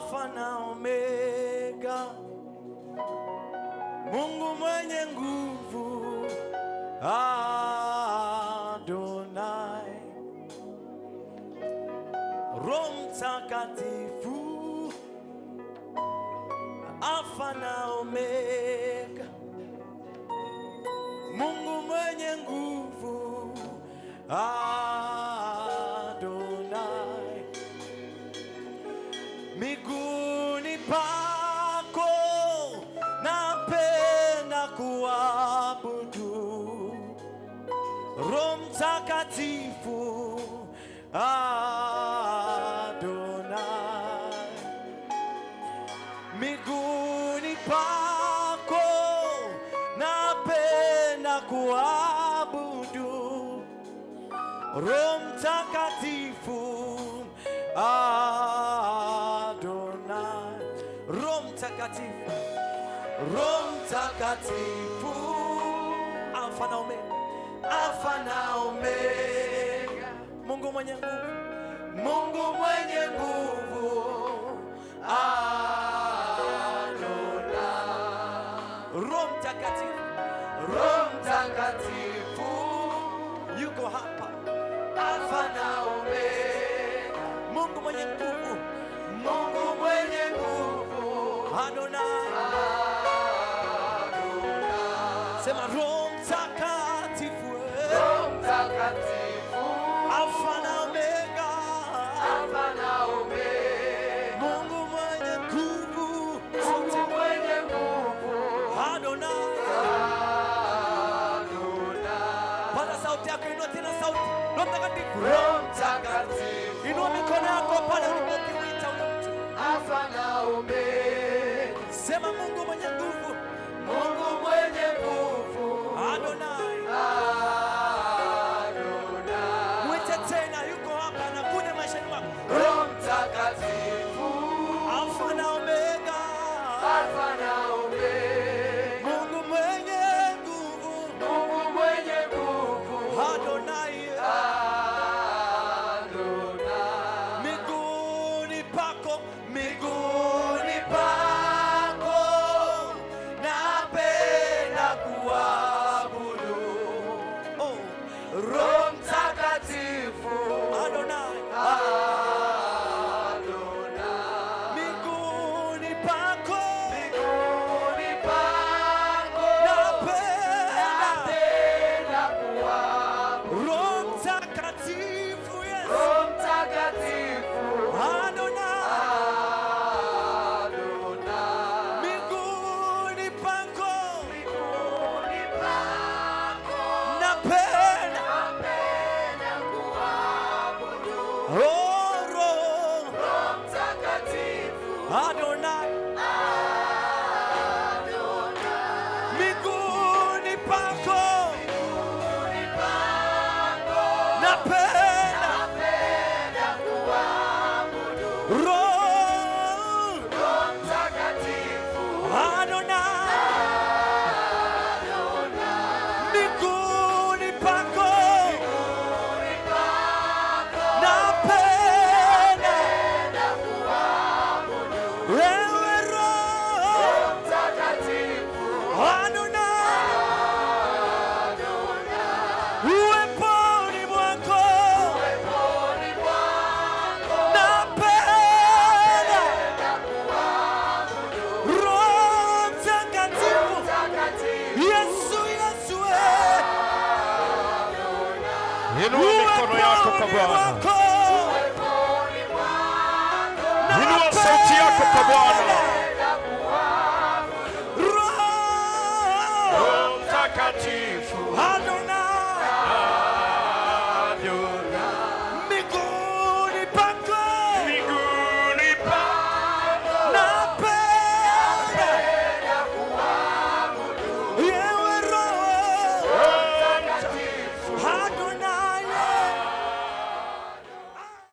Alfa na Omega, Mungu mwenye nguvu, Adonai. Roho Mtakatifu, Alfa na Omega, Mungu mwenye nguvu, Adonai. Miguuni pako napenda kuabudu, Roho Mtakatifu, Adonai. Miguuni pako napenda kuabudu, Roho Mtakatifu, Adonai. Roho Mtakatifu, Roho Mtakatifu, Alfa na Omega, Alfa na Omega, Mungu mwenye nguvu, Mungu mwenye nguvu, Adonai. Roho Mtakatifu, Roho Mtakatifu, yuko hapa, Alfa na Omega, Mungu mwenye nguvu, Mungu mwenye nguvu, Adonai. Sema Roho Mtakatifu, Roho Mtakatifu, Alfa na Omega, Alfa na Omega, Mungu mwenye nguvu, Mungu mwenye nguvu, Adonai. Pata sauti yako, inua tena sauti. Roho Mtakatifu, Roho Mtakatifu, inua mikono yako pale ulipokiita huyo mtu. Alfa na Omega, sema Mungu mwenye nguvu, Mungu mwenye nguvu, Adonai. Adonai. Mwite tena, yuko hapa na kuja maishani mwako. Roho Mtakatifu, Alfa na Omega, Alfa na Omega, Mungu mwenye nguvu, Mungu mwenye nguvu, Adonai. Adonai. Miguuni pako, miguuni pako napenda kuabudu, oh, Roho Mtakatifu, Adonai. Adonai. Miguuni pako, miguuni pako napenda kuabudu, Roho Mtakatifu, yes, Roho Mtakatifu, Adonai. Adonai. Miguuni pako, miguuni pako napenda kuabudu, oh, Roho Mtakatifu, Adonai. Miguuni pako, miguuni pako napenda kuabudu, Roho Mtakatifu, Adonai. Miguuni pako, napenda kuabudu, wewe Roho Mtakatifu, Adonai. Uweponi mwako, napenda Roho Mtakatifu, Yesu, Yesu, Inua mikono yako kwa Bwana. Inua sauti yako kwa Bwana. Roho Mtakatifu, Adonai.